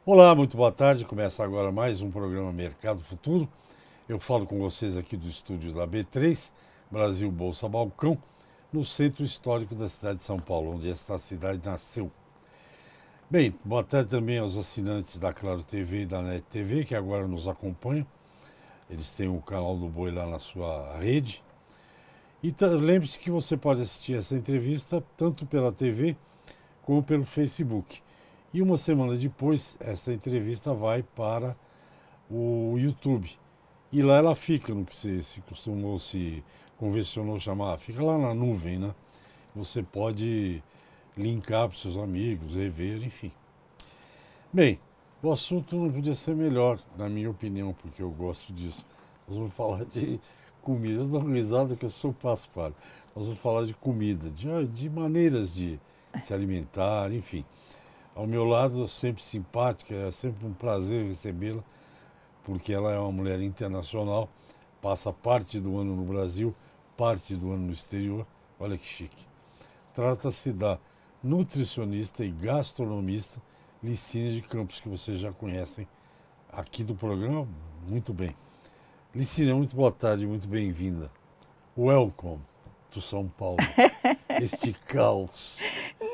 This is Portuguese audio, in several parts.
Olá, muito boa tarde. Começa agora mais um programa Mercado Futuro. Eu falo com vocês aqui do estúdio da B3, Brasil Bolsa Balcão, no centro histórico da cidade de São Paulo, onde esta cidade nasceu. Bem, boa tarde também aos assinantes da Claro TV e da NET TV, que agora nos acompanham. Eles têm o canal do Boi lá na sua rede. E lembre-se que você pode assistir essa entrevista tanto pela TV como pelo Facebook. E uma semana depois, essa entrevista vai para o YouTube. E lá ela fica, no que se costumou, se convencionou chamar, fica lá na nuvem, né? Você pode linkar para os seus amigos, rever, enfim. Bem, o assunto não podia ser melhor, na minha opinião, porque eu gosto disso. Nós vamos falar de comida. Eu dou risada que eu sou paspalho. Nós vamos falar de comida, de maneiras de se alimentar, enfim. Ao meu lado, sempre simpática, é sempre um prazer recebê-la, porque ela é uma mulher internacional, passa parte do ano no Brasil, parte do ano no exterior. Olha que chique. Trata-se da nutricionista e gastronomista Licínia de Campos, que vocês já conhecem aqui do programa muito bem. Licínia, muito boa tarde, muito bem-vinda. Welcome to São Paulo, este caos.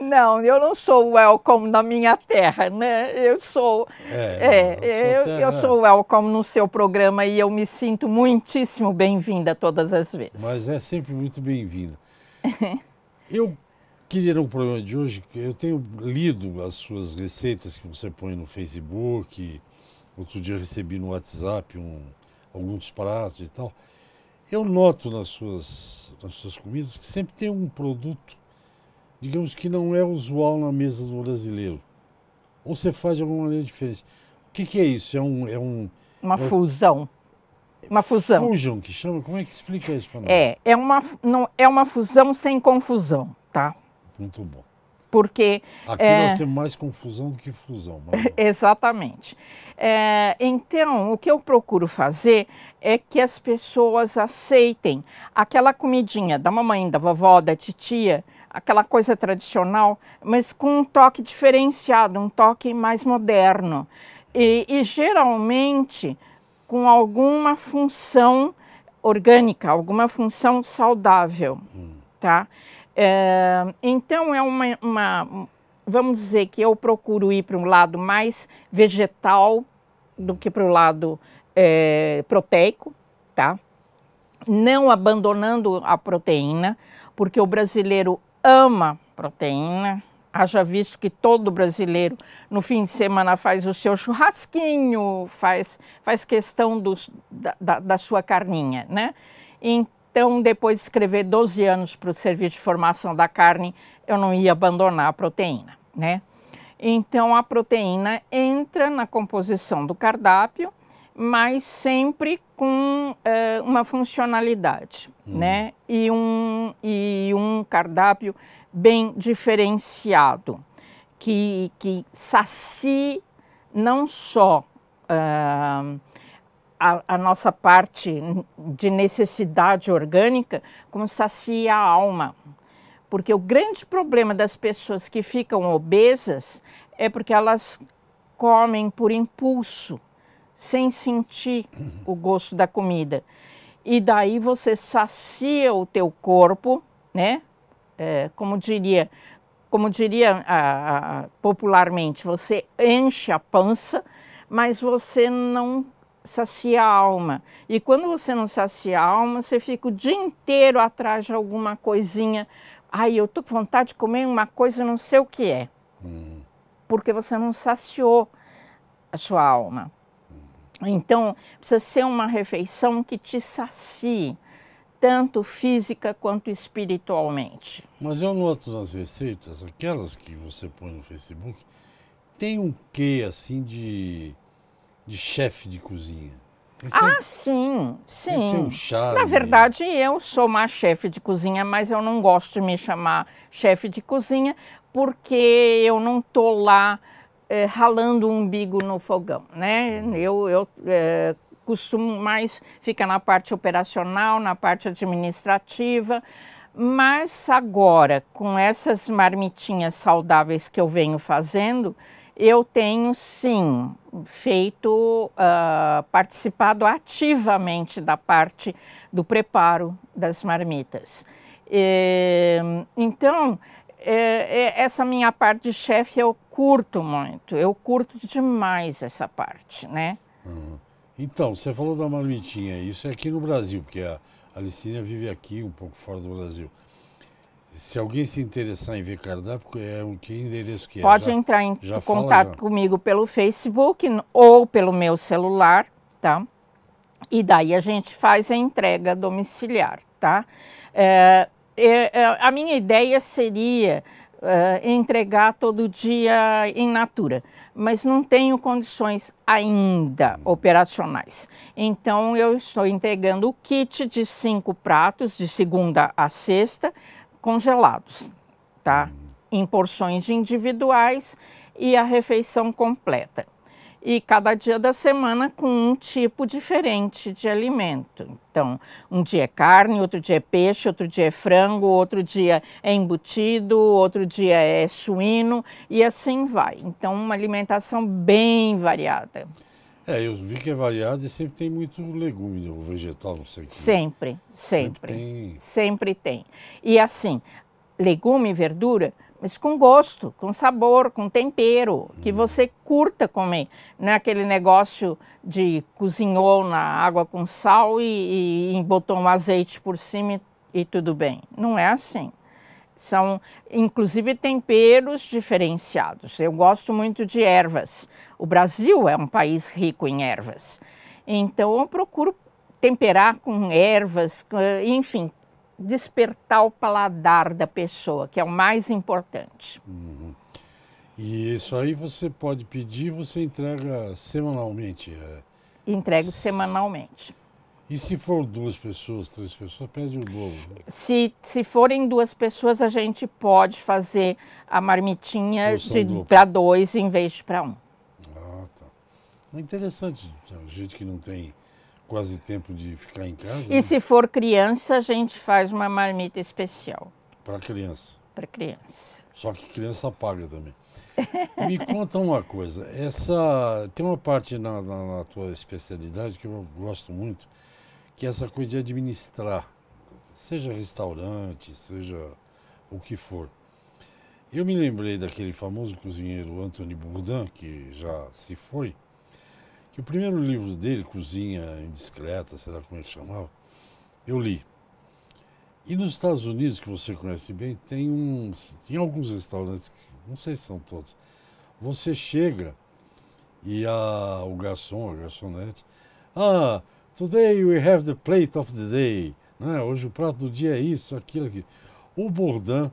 Não, eu não sou welcome na minha terra, né? Eu sou welcome no seu programa e eu me sinto muitíssimo bem-vinda todas as vezes. Mas é sempre muito bem-vinda. Eu queria no programa de hoje, eu tenho lido as suas receitas que você põe no Facebook, outro dia eu recebi no WhatsApp alguns pratos e tal. Eu noto nas suas comidas que sempre tem um produto, digamos que não é usual na mesa do brasileiro. Ou você faz de alguma maneira diferente. O que é isso? Uma fusão. Uma fusão. Fusion, que chama? Como é que explica isso para nós? É uma fusão sem confusão, tá? Muito bom. Porque aqui nós temos mais confusão do que fusão. Exatamente. Então, o que eu procuro fazer é que as pessoas aceitem aquela comidinha da mamãe, da vovó, da titia, aquela coisa tradicional, mas com um toque diferenciado, um toque mais moderno. E geralmente com alguma função orgânica, alguma função saudável, tá? Então vamos dizer que eu procuro ir para um lado mais vegetal do que para o lado proteico, tá? Não abandonando a proteína, porque o brasileiro ama proteína. Haja visto que todo brasileiro no fim de semana faz o seu churrasquinho, faz questão da sua carninha, né? Então, depois de escrever 12 anos para o Serviço de Formação da Carne, eu não ia abandonar a proteína, né? Então, a proteína entra na composição do cardápio, mas sempre com uma funcionalidade, né? E um cardápio bem diferenciado, que sacie não só a nossa parte de necessidade orgânica, como sacia a alma. Porque o grande problema das pessoas que ficam obesas é porque elas comem por impulso, sem sentir o gosto da comida. E daí você sacia o teu corpo, né? Como diria popularmente, você enche a pança, mas você não sacia a alma. E quando você não sacia a alma, você fica o dia inteiro atrás de alguma coisinha. Ai, eu tô com vontade de comer uma coisa, não sei o que é. Porque você não saciou a sua alma. Então, precisa ser uma refeição que te sacie, tanto física quanto espiritualmente. Mas eu noto nas receitas, aquelas que você põe no Facebook, tem um quê assim de chefe de cozinha. Sim, sim. Tem um charme. Na verdade, eu sou uma chefe de cozinha, mas eu não gosto de me chamar chefe de cozinha, porque eu não estou lá ralando o umbigo no fogão, né? Eu costumo mais ficar na parte operacional, na parte administrativa, mas agora, com essas marmitinhas saudáveis que eu venho fazendo, eu tenho sim feito, participado ativamente da parte do preparo das marmitas. Então, essa minha parte de chefe eu curto muito, eu curto demais essa parte, né? Uhum. Então, você falou da marmitinha, isso é aqui no Brasil, porque a Licínia vive aqui, um pouco fora do Brasil. Se alguém se interessar em ver cardápio, que endereço que é? Pode entrar em já contato já. comigo pelo Facebook ou pelo meu celular, tá? E daí a gente faz a entrega domiciliar, tá? A minha ideia seria entregar todo dia in natura, mas não tenho condições ainda operacionais. Então eu estou entregando o kit de 5 pratos, de segunda a sexta, congelados, tá? Em porções individuais e a refeição completa. E cada dia da semana com um tipo diferente de alimento. Então, um dia é carne, outro dia é peixe, outro dia é frango, outro dia é embutido, outro dia é suíno e assim vai. Então, uma alimentação bem variada. Eu vi que é variado e sempre tem muito legume ou vegetal, não sei o que. Sempre, Sempre sempre. tem. Sempre tem. E assim, legume e verdura, mas com gosto, com sabor, com tempero, que você curta comer. Não é aquele negócio de cozinhou na água com sal e botou um azeite por cima e tudo bem. Não é assim. São, inclusive, temperos diferenciados. Eu gosto muito de ervas. O Brasil é um país rico em ervas. Então, eu procuro temperar com ervas, enfim, despertar o paladar da pessoa, que é o mais importante. Uhum. E isso aí você pode pedir, você entrega semanalmente. Entrego semanalmente. E se for 2 pessoas, 3 pessoas, pede o dobro. Se forem 2 pessoas, a gente pode fazer a marmitinha Porção dupla. para 2 em vez de para 1. Ah, tá. É interessante, gente que não tem quase tempo de ficar em casa, E se for criança, a gente faz uma marmita especial para criança. para criança. Só que criança paga também. Me conta uma coisa, tem uma parte na tua especialidade que eu gosto muito, que é essa coisa de administrar, seja restaurante, seja o que for. Eu me lembrei daquele famoso cozinheiro Anthony Bourdain, que já se foi, que o primeiro livro dele, Cozinha Indiscreta, sei lá como é que chamava, eu li. E nos Estados Unidos, que você conhece bem, tem alguns restaurantes, não sei se são todos, você chega e o garçom, a garçonete, today we have the plate of the day, né? Hoje o prato do dia é isso, aquilo, aquilo. O Bourdain,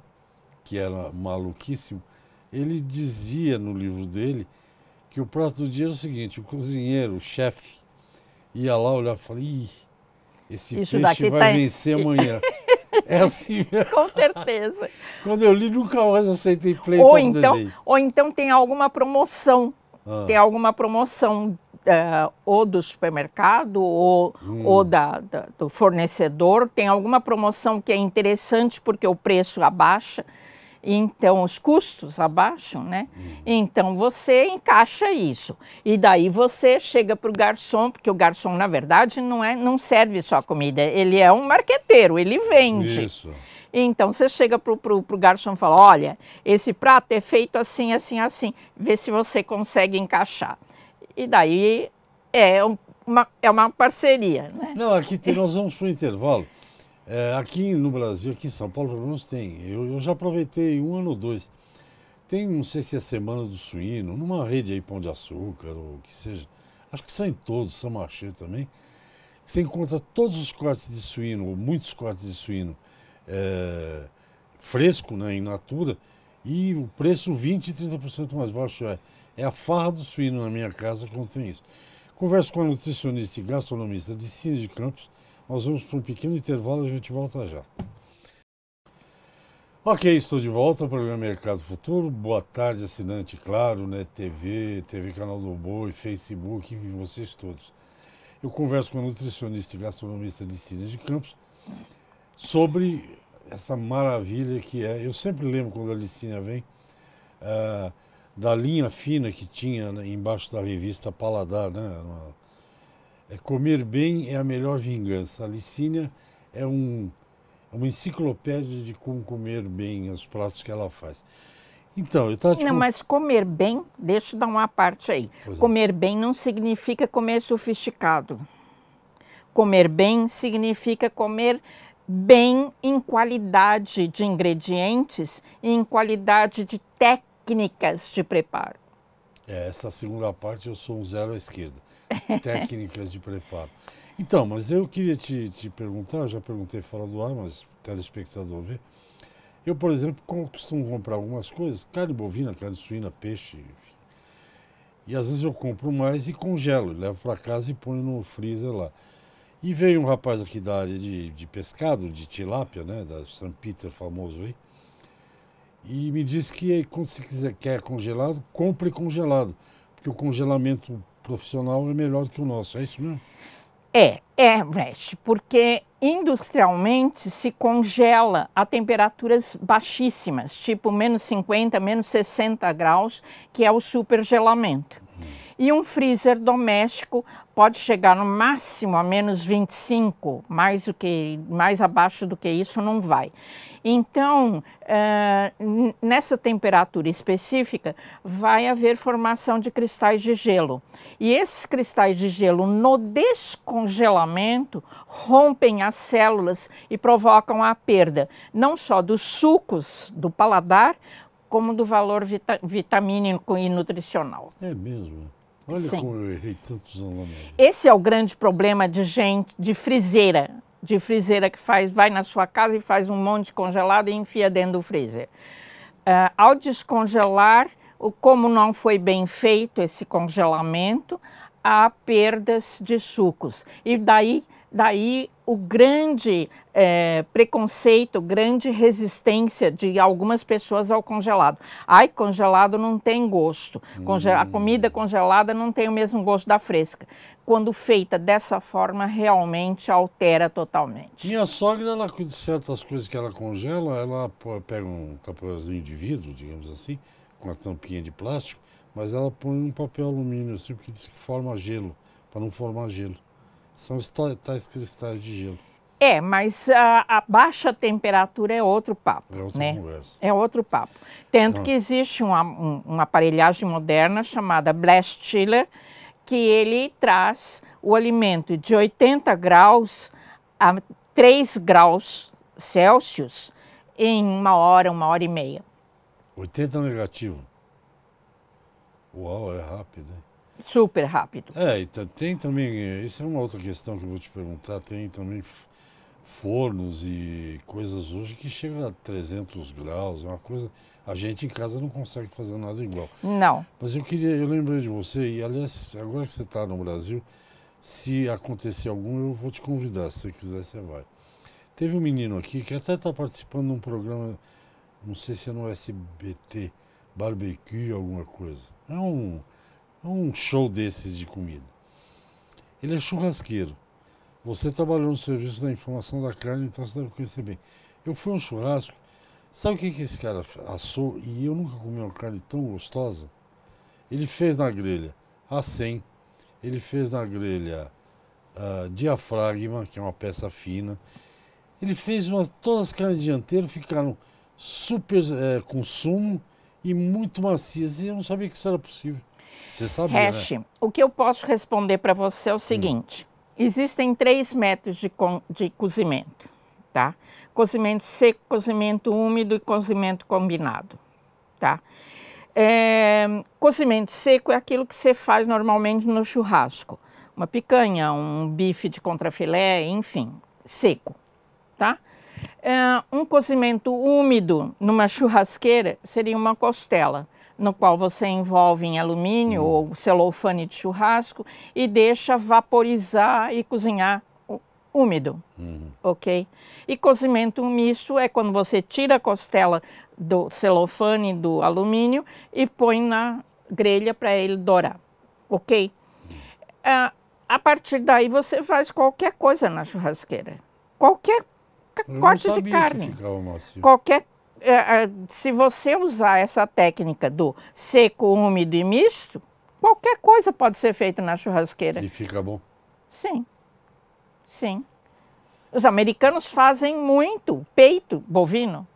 que era maluquíssimo, ele dizia no livro dele que o prato do dia era o seguinte, o cozinheiro, o chefe, ia lá olhar e falar, esse Isso peixe daqui vai vencer amanhã. É assim mesmo. Com certeza. Quando eu li, nunca mais aceitei plate of the day. Ou então tem alguma promoção. Tem alguma promoção ou do supermercado ou do fornecedor. Tem alguma promoção que é interessante porque o preço abaixa. Então, os custos abaixam, né? Então, você encaixa isso. E daí você chega para o garçom, porque o garçom, na verdade, não serve só comida. Ele é um marqueteiro, ele vende. Isso. Então, você chega para o garçom e fala, olha, esse prato é feito assim, assim, assim. Vê se você consegue encaixar. E daí é uma parceria, né? Não, aqui nós vamos para o intervalo. Aqui no Brasil, aqui em São Paulo, pelo menos tem. Eu já aproveitei 1 ano ou 2. Tem, não sei se é Semana do Suíno, numa rede aí, Pão de Açúcar ou o que seja. Acho que são em todos, São Marché também. Você encontra todos os cortes de suíno, ou muitos cortes de suíno, fresco, né, in natura, e o preço 20% e 30% mais baixo. É a farra do suíno na minha casa que contém isso. Converso com a nutricionista e gastronomista de Cine de Campos. Nós vamos para um pequeno intervalo e a gente volta já. Ok, estou de volta ao programa Mercado Futuro. Boa tarde, assinante Claro, né, TV Canal do Boi, Facebook, e vocês todos. Eu converso com a nutricionista e gastronomista de Cine de Campos sobre essa maravilha que é. Eu sempre lembro quando a Licínia vem da linha fina que tinha, né, embaixo da revista Paladar, né? Comer bem é a melhor vingança. A Licínia é uma enciclopédia de como comer bem os pratos que ela faz. Então, eu estava Não, mas comer bem, deixa eu dar uma parte aí. Comer bem não significa comer sofisticado. Comer bem significa comer bem em qualidade de ingredientes e em qualidade de técnicas de preparo. Essa segunda parte eu sou um zero à esquerda. Técnicas de preparo. Então, mas eu queria te perguntar, eu já perguntei fora do ar, mas o telespectador vê. Eu, por exemplo, costumo comprar algumas coisas, carne bovina, carne suína, peixe, enfim. E às vezes eu compro mais e congelo, levo para casa e ponho no freezer lá. E veio um rapaz aqui da área de pescado, de tilápia, né, da São Peter famoso aí, e me disse que quando você quer congelado, compre congelado, porque o congelamento profissional é melhor do que o nosso, é isso mesmo? Brecht, porque industrialmente se congela a temperaturas baixíssimas, tipo menos 50, menos 60 graus, que é o supergelamento. E um freezer doméstico pode chegar no máximo a menos 25, mais abaixo do que isso não vai. Então, nessa temperatura específica, vai haver formação de cristais de gelo. E esses cristais de gelo, no descongelamento, rompem as células e provocam a perda, não só dos sucos do paladar, como do valor vitamínico e nutricional. É mesmo? Olha Sim. Como eu errei tantos anos lá mesmo. Esse é o grande problema de gente, de friseira que vai na sua casa e faz um monte de congelado e enfia dentro do freezer. Ao descongelar, como não foi bem feito esse congelamento, há perdas de sucos. E daí o grande preconceito, grande resistência de algumas pessoas ao congelado. Ai, congelado não tem gosto. A comida congelada não tem o mesmo gosto da fresca. Quando feita dessa forma, realmente altera totalmente. Minha sogra, ela cuida de certas coisas que ela congela, ela pega um papelzinho de vidro, digamos assim, com a tampinha de plástico, mas ela põe um papel alumínio, assim, porque diz que forma gelo, para não formar gelo. São os tais cristais de gelo. Mas a baixa temperatura é outro papo. É outra né? conversa. É outro papo. Tanto que existe uma aparelhagem moderna chamada Blast Chiller, que ele traz o alimento de 80 graus a 3 graus Celsius em 1 hora e meia. 80 negativo. Uau, é rápido, hein? Super rápido. E tem também, isso é uma outra questão que eu vou te perguntar, tem também fornos e coisas hoje que chegam a 300 graus, é uma coisa, a gente em casa não consegue fazer nada igual. Não. Mas eu lembrei de você, e aliás, agora que você está no Brasil, se acontecer algum, eu vou te convidar, se você quiser, você vai. Teve um menino aqui que até está participando de um programa, não sei se é no SBT, Barbecue, alguma coisa. É um show desses de comida. Ele é churrasqueiro. Você trabalhou no serviço da informação da carne, então você deve conhecer bem. Eu fui a um churrasco. Sabe o que esse cara assou? E eu nunca comi uma carne tão gostosa. Ele fez na grelha a 100. Ele fez na grelha diafragma, que é uma peça fina. Ele fez todas as carnes dianteiras ficaram super com sumo e muito macias. E eu não sabia que isso era possível. Você sabia, né? O que eu posso responder para você é o seguinte. Existem 3 métodos de cozimento, tá? Cozimento seco, cozimento úmido e cozimento combinado, tá? Cozimento seco é aquilo que você faz normalmente no churrasco. Uma picanha, um bife de contrafilé, enfim, seco, tá? Um cozimento úmido numa churrasqueira seria uma costela, no qual você envolve em alumínio ou celofane de churrasco e deixa vaporizar e cozinhar úmido, ok? E cozimento misto é quando você tira a costela do celofane do alumínio e põe na grelha para ele dourar, ok? A partir daí você faz qualquer coisa na churrasqueira, qualquer corte de carne, se você usar essa técnica do seco, úmido e misto, qualquer coisa pode ser feita na churrasqueira. E fica bom? Sim, sim. Os americanos fazem muito peito bovino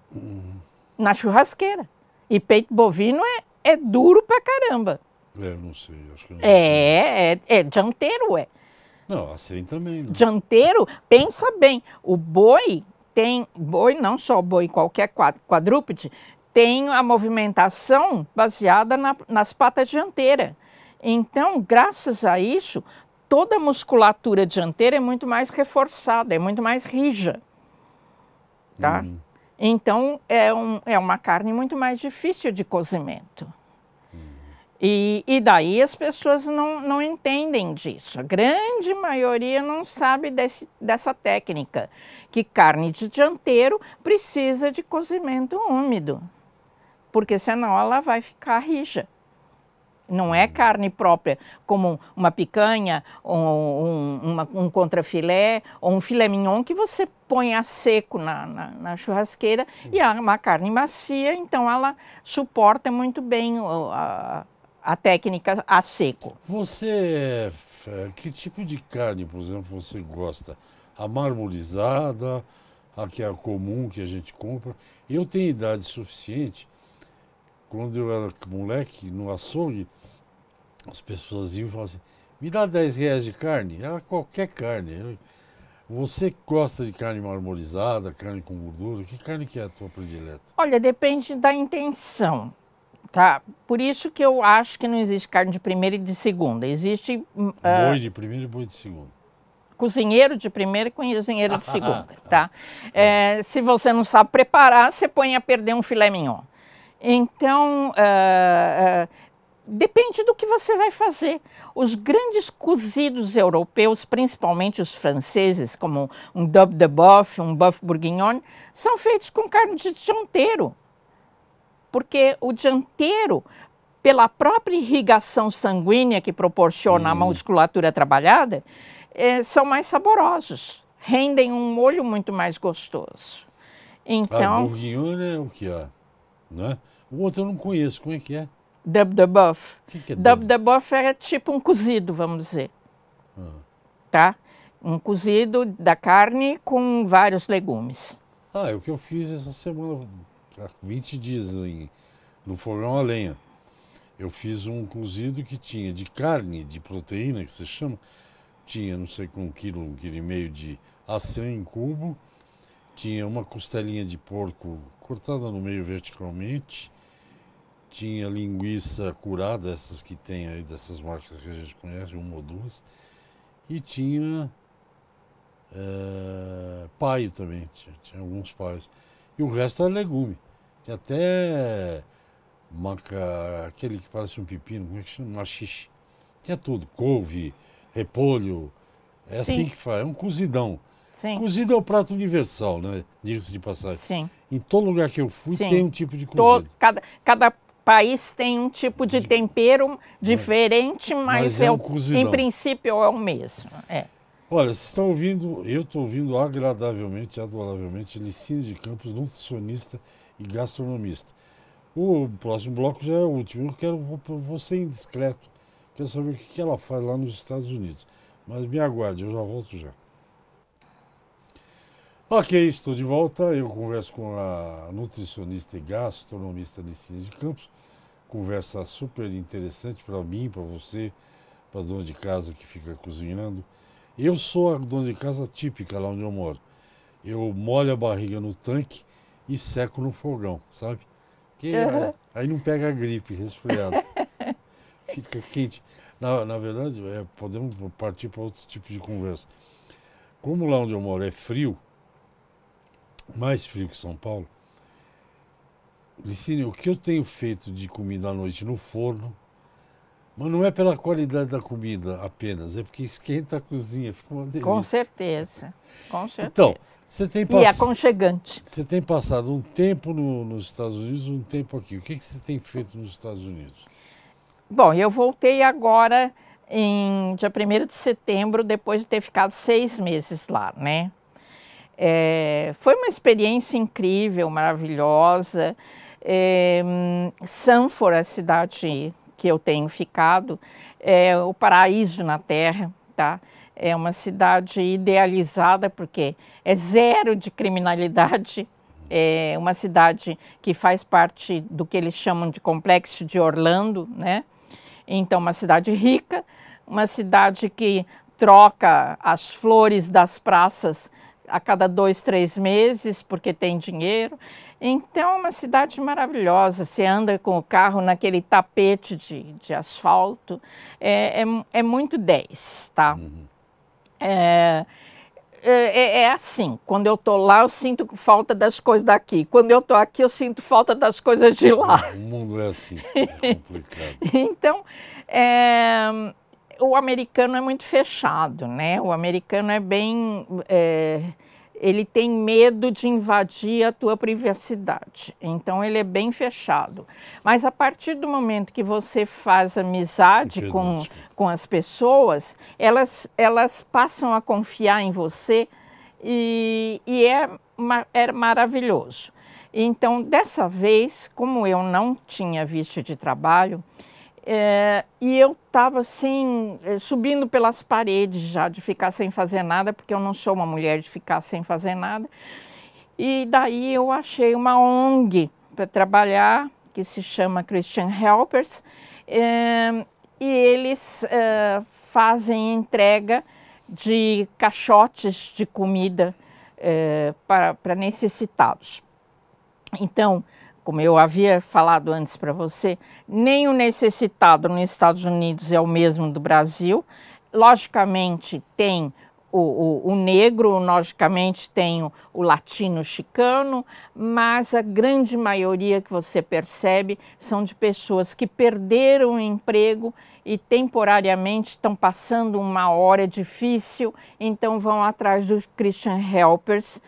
na churrasqueira. E peito bovino é duro pra caramba. Eu não sei, acho que não. É dianteiro, é. Não, assim também, né? Dianteiro, pensa bem, o boi tem, boi não só boi, qualquer quadrúpede, tem a movimentação baseada nas patas dianteiras. Então, graças a isso, toda a musculatura dianteira é muito mais reforçada, é muito mais rija, tá? Então, é uma carne muito mais difícil de cozimento. E daí as pessoas não entendem disso. A grande maioria não sabe dessa técnica, que carne de dianteiro precisa de cozimento úmido, porque senão ela vai ficar rija. Não é carne própria, como uma picanha, ou um contrafilé, ou um filé mignon, que você põe a seco na churrasqueira e é uma carne macia, então ela suporta muito bem a técnica a seco. Você, que tipo de carne, por exemplo, você gosta? A marmorizada, a que é a comum que a gente compra? Eu tenho idade suficiente. Quando eu era moleque, no açougue, as pessoas iam e falavam assim, me dá 10 reais de carne. Era qualquer carne. Você gosta de carne marmorizada, carne com gordura? Que carne que é a tua predileta? Olha, depende da intenção. Tá? Por isso que eu acho que não existe carne de primeira e de segunda. Existe Boi de primeira e boi de segunda. Cozinheiro de primeira e cozinheiro de segunda, tá? Se você não sabe preparar, você põe a perder um filé mignon. Então, depende do que você vai fazer. Os grandes cozidos europeus, principalmente os franceses, como um daube de bœuf, um bœuf bourguignon, são feitos com carne de dianteiro. Porque o dianteiro, pela própria irrigação sanguínea que proporciona a musculatura trabalhada, são mais saborosos, rendem um molho muito mais gostoso. Então, bourguignon é o que é, né? O outro eu não conheço, como é que é? daube de bœuf. O que é Daube de bœuf é tipo um cozido, vamos dizer. Tá? Um cozido da carne com vários legumes. É o que eu fiz essa semana, há 20 dias, no fogão a lenha. Eu fiz um cozido que tinha de carne, de proteína, que se chama, tinha, não sei, com 1,5 kg de acém em cubo, tinha uma costelinha de porco cortada no meio verticalmente, tinha linguiça curada, essas que tem aí, dessas marcas que a gente conhece, uma ou duas, e tinha paio também, tinha alguns paios. E o resto era legume. Tinha até aquele que parece um pepino, como é que chama? Machixe. Tinha tudo, couve, repolho. É assim que faz, é um cozidão. Sim. Cozido é o prato universal, né? Diga-se de passagem. Sim. Em todo lugar que eu fui tem um tipo de cozido. Cada país tem um tipo de tempero diferente, mas é um cozidão. em princípio é o mesmo. Olha, vocês estão ouvindo, eu estou ouvindo agradavelmente, adoravelmente, Licínio de Campos, nutricionista e gastronomista. O próximo bloco já é o último. Vou ser indiscreto. Quero saber o que ela faz lá nos Estados Unidos. Mas me aguarde, eu já volto já. Ok, estou de volta. Eu converso com a nutricionista e gastronomista Licínio de Campos. Conversa super interessante para mim, para você, para a dona de casa que fica cozinhando. Eu sou a dona de casa típica lá onde eu moro. Eu molho a barriga no tanque e seco no fogão, sabe? Aí não pega gripe, resfriado. Fica quente. Na verdade, podemos partir para outro tipo de conversa. Como lá onde eu moro é frio, mais frio que São Paulo, Licínio, o que eu tenho feito de comida à noite no forno, mas não é pela qualidade da comida apenas, é porque esquenta a cozinha, fica uma delícia. Com certeza, com certeza. Então, você tem E aconchegante. Você tem passado um tempo nos Estados Unidos, um tempo aqui. O que você tem feito nos Estados Unidos? Bom, eu voltei agora em dia 1º de setembro, depois de ter ficado 6 meses lá, né? Foi uma experiência incrível, maravilhosa. Sanford, a cidade que eu tenho ficado, é o paraíso na Terra, tá? É uma cidade idealizada porque é zero de criminalidade. É uma cidade que faz parte do que eles chamam de complexo de Orlando, né? Então, uma cidade rica, uma cidade que troca as flores das praças a cada 2, 3 meses, porque tem dinheiro. Então, é uma cidade maravilhosa. Você anda com o carro naquele tapete de asfalto. É muito 10, tá? Assim, quando eu tô lá eu sinto falta das coisas daqui, quando eu tô aqui eu sinto falta das coisas de lá. O mundo é assim, é complicado. Então, o americano é muito fechado, né? O americano é bem... ele tem medo de invadir a tua privacidade, então ele é bem fechado. Mas a partir do momento que você faz amizade com as pessoas, elas passam a confiar em você e é maravilhoso. Então, dessa vez, como eu não tinha visto de trabalho, e eu estava assim, subindo pelas paredes já, de ficar sem fazer nada, porque eu não sou uma mulher de ficar sem fazer nada. E daí eu achei uma ONG para trabalhar, que se chama Christian Helpers, e eles fazem entrega de caixotes de comida para necessitados. Então, como eu havia falado antes para você, nem o necessitado nos Estados Unidos é o mesmo do Brasil. Logicamente tem o negro, logicamente tem o latino chicano, mas a grande maioria que você percebe são de pessoas que perderam o emprego e temporariamente estão passando uma hora difícil, então vão atrás dos Christian Helpers,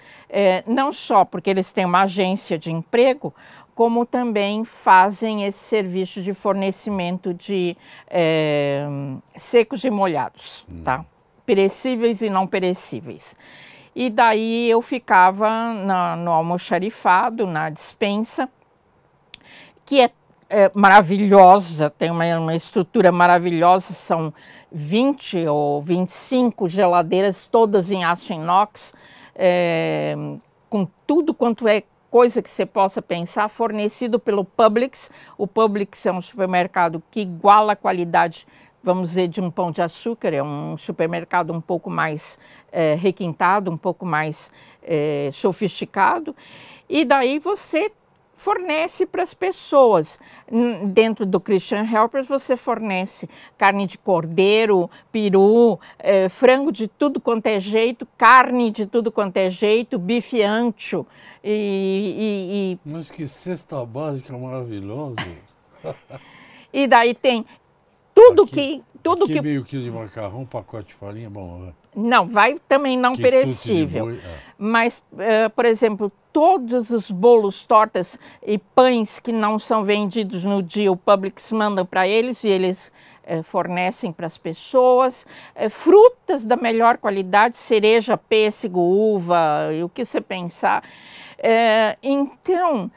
não só porque eles têm uma agência de emprego, como também fazem esse serviço de fornecimento de secos e molhados, tá? Perecíveis e não perecíveis. E daí eu ficava no almoxarifado, na despensa, que é maravilhosa, tem uma estrutura maravilhosa, são 20 ou 25 geladeiras, todas em aço inox, com tudo quanto é coisa que você possa pensar, fornecido pelo Publix. O Publix é um supermercado que iguala a qualidade, vamos dizer, de um pão de açúcar, é um supermercado um pouco mais requintado, um pouco mais sofisticado, e daí você fornece para as pessoas. Dentro do Christian Helpers você fornece carne de cordeiro, peru, frango de tudo quanto é jeito, carne de tudo quanto é jeito, bife ancho. Mas que cesta básica maravilhosa! E daí tem tudo aqui, que meio quilo de macarrão, um pacote de farinha, bom. Não, vai também não perecível. Mas, por exemplo, todos os bolos, tortas e pães que não são vendidos no dia, o Publix manda para eles e eles fornecem para as pessoas. Frutas da melhor qualidade, cereja, pêssego, uva, e o que você pensar. Então,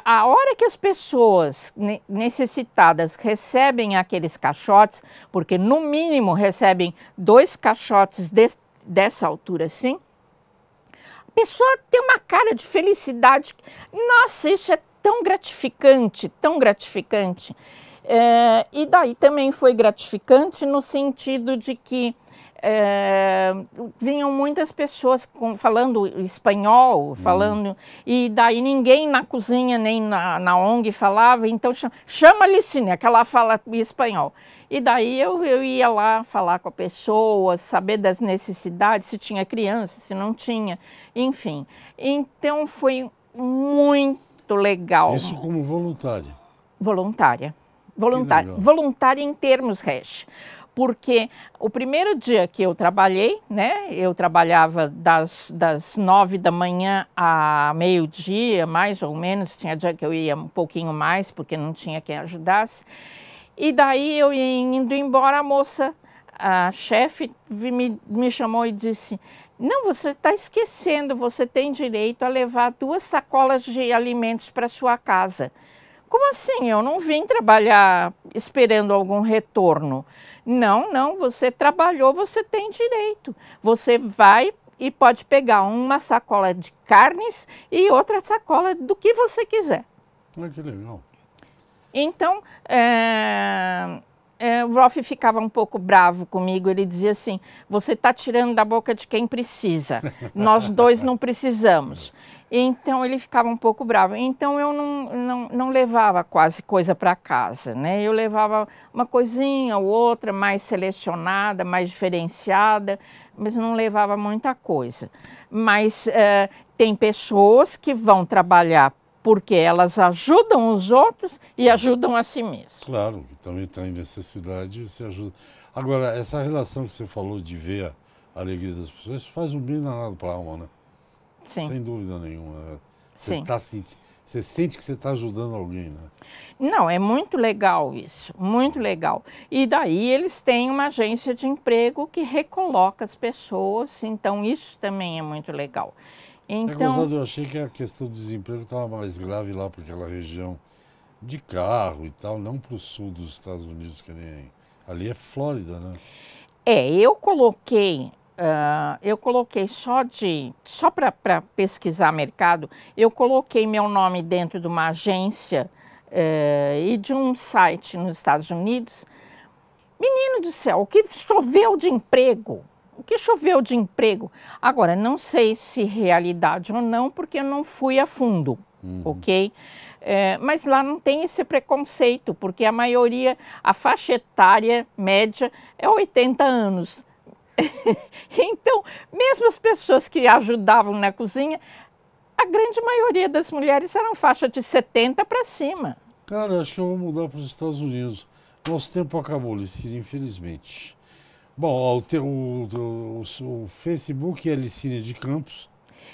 a hora que as pessoas necessitadas recebem aqueles caixotes, porque no mínimo recebem 2 caixotes dessa altura assim, a pessoa tem uma cara de felicidade. Nossa, isso é tão gratificante, tão gratificante. E daí também foi gratificante no sentido de que vinham muitas pessoas falando espanhol, e daí ninguém na cozinha nem na ONG falava, então chama a Licínia, que ela fala espanhol. E daí eu ia lá falar com a pessoa, saber das necessidades, se tinha criança, se não tinha, enfim. Então foi muito legal. Isso como voluntária? Voluntária. Voluntária em termos hash. Porque o primeiro dia que eu trabalhei, né, eu trabalhava das 9 da manhã a meio-dia, mais ou menos, tinha dia que eu ia um pouquinho mais, porque não tinha quem ajudasse. E daí eu indo embora, a moça a chefe me chamou e disse: não, você está esquecendo, você tem direito a levar 2 sacolas de alimentos para sua casa. Como assim? Eu não vim trabalhar esperando algum retorno. Não, não, você trabalhou, você tem direito. Você vai e pode pegar uma sacola de carnes e outra sacola do que você quiser. Ah, que legal. Então, o Rolf ficava um pouco bravo comigo. Ele dizia assim: você está tirando da boca de quem precisa. Nós 2 não precisamos. Então ele ficava um pouco bravo. Então eu não levava quase coisa para casa, né? Eu levava uma coisinha ou outra mais selecionada, mais diferenciada, mas não levava muita coisa. Mas tem pessoas que vão trabalhar porque elas ajudam os outros e ajudam a si mesmas. Claro, que também está em necessidade, você ajuda. Agora, essa relação que você falou de ver a alegria das pessoas, isso faz um bem danado para a alma, né? Sim. Sem dúvida nenhuma. Sim. Você sente que você está ajudando alguém, né? Não, é muito legal isso, muito legal. E daí eles têm uma agência de emprego que recoloca as pessoas, então isso também é muito legal. Então, eu achei que a questão do desemprego estava mais grave lá para aquela região de carro e tal, não para o sul dos Estados Unidos, que nem ali é Flórida, né? Eu coloquei só para pesquisar mercado, eu coloquei meu nome dentro de uma agência e de um site nos Estados Unidos. Menino do céu, o que choveu de emprego? O que choveu de emprego? Agora, não sei se realidade ou não, porque eu não fui a fundo, ok? Mas lá não tem esse preconceito, porque a maioria, a faixa etária média é 80 anos. Então, mesmo as pessoas que ajudavam na cozinha, a grande maioria das mulheres eram faixa de 70 para cima. Cara, acho que eu vou mudar para os Estados Unidos. Nosso tempo acabou, Licínia, infelizmente. Bom, ó, o Facebook é Licínia de Campos.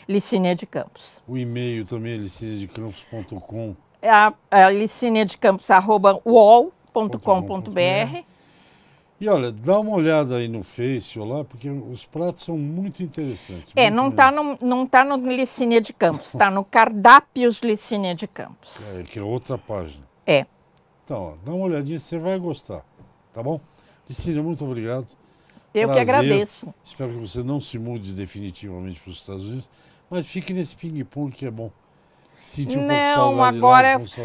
Licínia de Campos. O e-mail também é liciniadecampos.com. A liciniadecampos@uol.com.br. E olha, dá uma olhada aí no Face ou lá, porque os pratos são muito interessantes. Não está no Licínia de Campos, está no Cardápios Licínia de Campos. Que é outra página. Então, ó, dá uma olhadinha, você vai gostar, tá bom? Licínia, muito obrigado. Eu Prazer. que agradeço. Espero que você não se mude definitivamente para os Estados Unidos, mas fique nesse ping-pong que é bom. Sentir pouco de saudade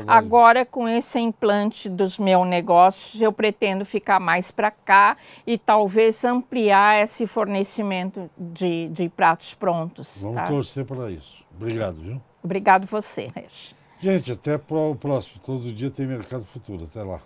agora com esse implante dos meus negócios, eu pretendo ficar mais para cá e talvez ampliar esse fornecimento de pratos prontos. Vamos torcer para isso. Obrigado, viu? Obrigado você, Regi. Gente, até o próximo. Todo dia tem Mercado Futuro. Até lá.